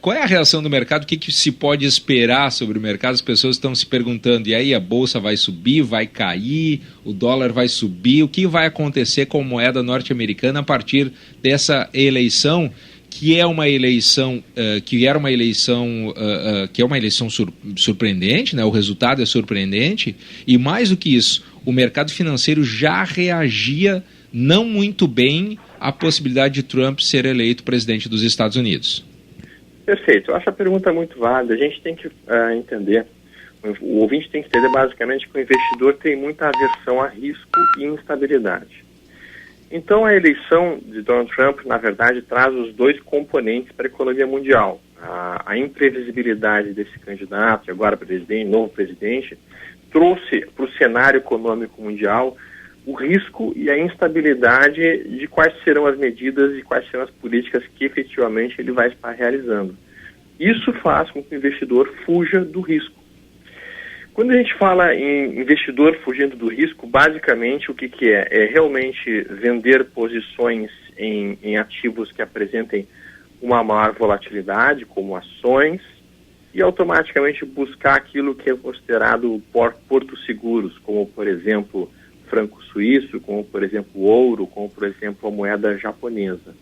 Qual é a reação do mercado? O que se pode esperar sobre o mercado? As pessoas estão se perguntando, e aí a bolsa vai subir, vai cair, o dólar vai subir, o que vai acontecer com a moeda norte-americana a partir dessa eleição, que é uma eleição surpreendente, né? O resultado é surpreendente, e mais do que isso, o mercado financeiro já reagia não muito bem à possibilidade de Trump ser eleito presidente dos Estados Unidos. Perfeito, eu acho a pergunta muito válida. A gente tem que entender, o ouvinte tem que entender basicamente que o investidor tem muita aversão a risco e instabilidade. Então a eleição de Donald Trump, na verdade, traz os dois componentes para a economia mundial. A imprevisibilidade desse candidato, agora novo presidente, trouxe para o cenário econômico mundial o risco e a instabilidade de quais serão as medidas e quais serão as políticas que efetivamente ele vai estar realizando. Isso faz com que o investidor fuja do risco. Quando a gente fala em investidor fugindo do risco, basicamente o que é? É realmente vender posições em ativos que apresentem uma maior volatilidade, como ações, e automaticamente buscar aquilo que é considerado portos seguros, como, por exemplo, franco suíço, como, por exemplo, ouro, como, por exemplo, a moeda japonesa.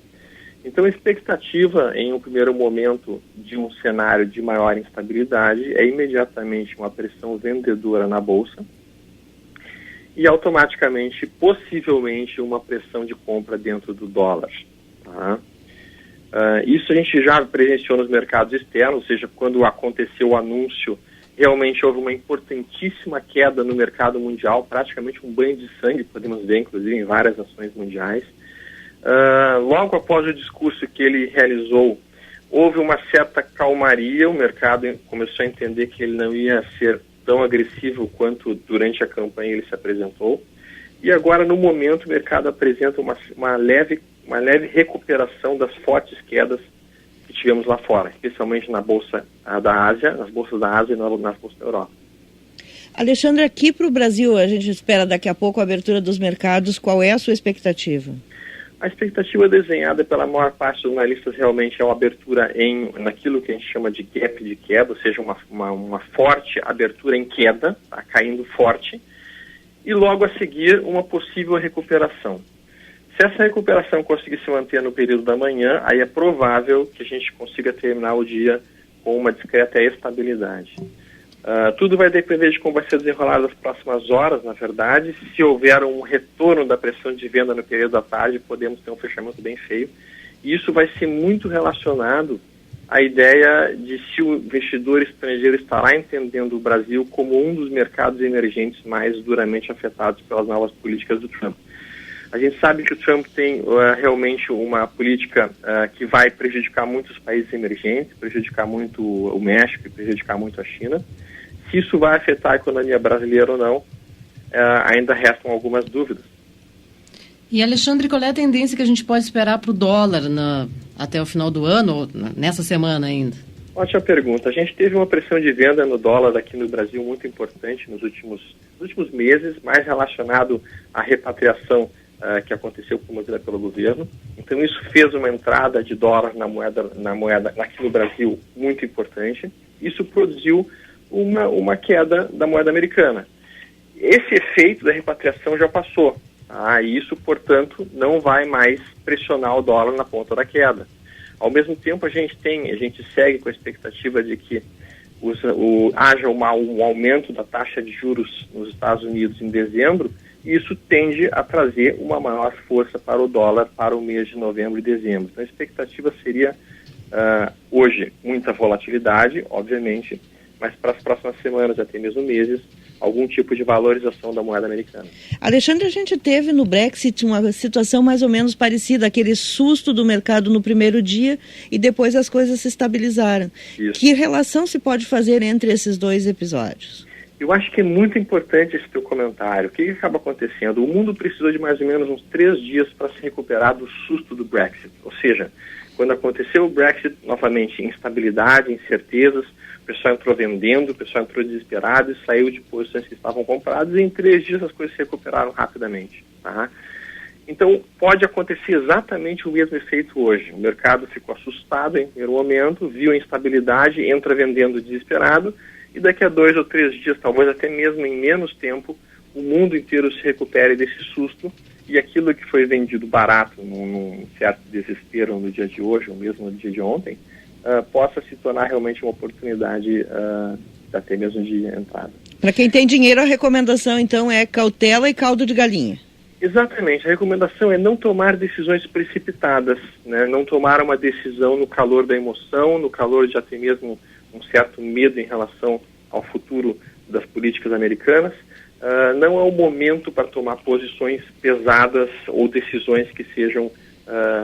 Então, a expectativa, em um primeiro momento, de um cenário de maior instabilidade é imediatamente uma pressão vendedora na Bolsa e, automaticamente, possivelmente, uma pressão de compra dentro do dólar. Tá? Isso a gente já presenciou nos mercados externos, ou seja, quando aconteceu o anúncio, realmente houve uma importantíssima queda no mercado mundial, praticamente um banho de sangue, podemos ver, inclusive, em várias ações mundiais. Logo após o discurso que ele realizou, houve uma certa calmaria, o mercado começou a entender que ele não ia ser tão agressivo quanto durante a campanha ele se apresentou, e agora no momento o mercado apresenta uma leve recuperação das fortes quedas que tivemos lá fora, especialmente na Bolsa da Ásia, nas bolsas da Ásia e nas bolsas da Europa. Alexandre, aqui para o Brasil, a gente espera daqui a pouco a abertura dos mercados, qual é a sua expectativa? A expectativa desenhada pela maior parte dos analistas realmente é uma abertura naquilo que a gente chama de gap de queda, ou seja, uma forte abertura em queda, tá, caindo forte, e logo a seguir uma possível recuperação. Se essa recuperação conseguir se manter no período da manhã, aí é provável que a gente consiga terminar o dia com uma discreta estabilidade. Tudo vai depender de como vai ser desenrolado as próximas horas, na verdade. Se houver um retorno da pressão de venda no período da tarde, podemos ter um fechamento bem feio. E isso vai ser muito relacionado à ideia de se o investidor estrangeiro estará entendendo o Brasil como um dos mercados emergentes mais duramente afetados pelas novas políticas do Trump. A gente sabe que o Trump tem realmente uma política que vai prejudicar muitos países emergentes, prejudicar muito o México e prejudicar muito a China. Se isso vai afetar a economia brasileira ou não, ainda restam algumas dúvidas. E, Alexandre, qual é a tendência que a gente pode esperar para o dólar até o final do ano, ou nessa semana ainda? Ótima pergunta. A gente teve uma pressão de venda no dólar aqui no Brasil muito importante nos últimos meses, mais relacionado à repatriação que aconteceu promovida pelo governo. Então isso fez uma entrada de dólar na moeda aqui no Brasil muito importante. Isso produziu uma queda da moeda americana. Esse efeito da repatriação já passou. E isso, portanto, não vai mais pressionar o dólar na ponta da queda. Ao mesmo tempo, a gente segue com a expectativa de que haja um aumento da taxa de juros nos Estados Unidos em dezembro, e isso tende a trazer uma maior força para o dólar para o mês de novembro e dezembro. Então a expectativa seria, hoje, muita volatilidade, obviamente, mas para as próximas semanas, até mesmo meses, algum tipo de valorização da moeda americana. Alexandre, a gente teve no Brexit uma situação mais ou menos parecida, aquele susto do mercado no primeiro dia e depois as coisas se estabilizaram. Isso. Que relação se pode fazer entre esses dois episódios? Eu acho que é muito importante esse teu comentário. O que acaba acontecendo? O mundo precisou de mais ou menos uns 3 dias para se recuperar do susto do Brexit. Ou seja, quando aconteceu o Brexit, novamente, instabilidade, incertezas, o pessoal entrou vendendo, o pessoal entrou desesperado e saiu de posições que estavam compradas, e em 3 dias as coisas se recuperaram rapidamente. Tá? Então, pode acontecer exatamente o mesmo efeito hoje. O mercado ficou assustado em primeiro momento, viu a instabilidade, entra vendendo desesperado, e daqui a 2 ou 3 dias, talvez até mesmo em menos tempo, o mundo inteiro se recupere desse susto, e aquilo que foi vendido barato num certo desespero no dia de hoje, ou mesmo no dia de ontem, possa se tornar realmente uma oportunidade até mesmo de entrada. Para quem tem dinheiro, a recomendação, então, é cautela e caldo de galinha. Exatamente. A recomendação é não tomar decisões precipitadas, né? Não tomar uma decisão no calor da emoção, no calor de até mesmo um certo medo em relação ao futuro das políticas americanas. Não é o momento para tomar posições pesadas ou decisões que sejam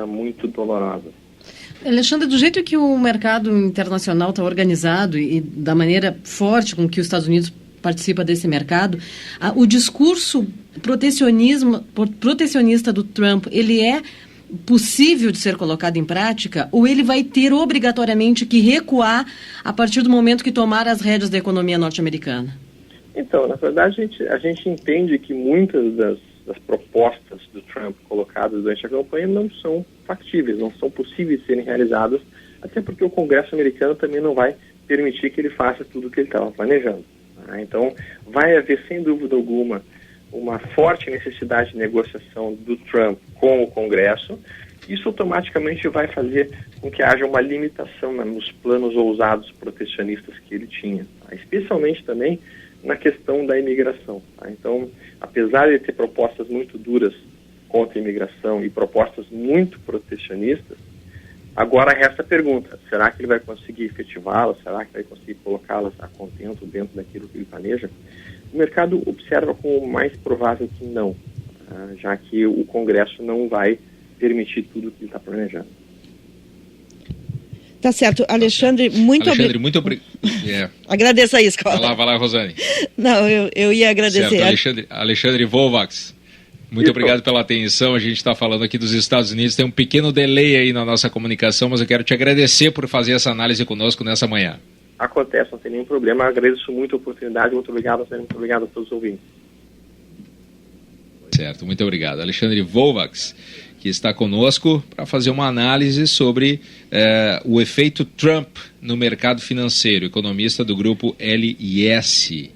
muito dolorosas. Alexandre, do jeito que o mercado internacional está organizado e da maneira forte com que os Estados Unidos participa desse mercado, o discurso protecionista do Trump, ele é possível de ser colocado em prática ou ele vai ter obrigatoriamente que recuar a partir do momento que tomar as rédeas da economia norte-americana? Então, na verdade, a gente entende que muitas das propostas do Trump colocadas durante a campanha não são factíveis, não são possíveis de serem realizadas, até porque o Congresso americano também não vai permitir que ele faça tudo o que ele estava planejando. Então, vai haver, sem dúvida alguma, uma forte necessidade de negociação do Trump com o Congresso. Isso automaticamente vai fazer com que haja uma limitação nos planos ousados protecionistas que ele tinha, especialmente também na questão da imigração. Então, apesar de ter propostas muito duras contra a imigração e propostas muito protecionistas, agora resta a pergunta, será que ele vai conseguir efetivá-las? Será que vai conseguir colocá-las a contento dentro daquilo que ele planeja? O mercado observa como mais provável que não, já que o Congresso não vai permitir tudo o que ele está planejando. Tá certo. Alexandre, muito obrigado. Agradeça aí, Escola. Vai lá, Rosane. Não, eu ia agradecer. Certo, Alexandre Volvax. Muito obrigado pela atenção. A gente está falando aqui dos Estados Unidos. Tem um pequeno delay aí na nossa comunicação, mas eu quero te agradecer por fazer essa análise conosco nessa manhã. Acontece, não tem nenhum problema. Eu agradeço muito a oportunidade. Muito obrigado a todos os ouvintes. Certo, muito obrigado. Alexandre Volvax, que está conosco para fazer uma análise sobre o efeito Trump no mercado financeiro, economista do grupo LIS.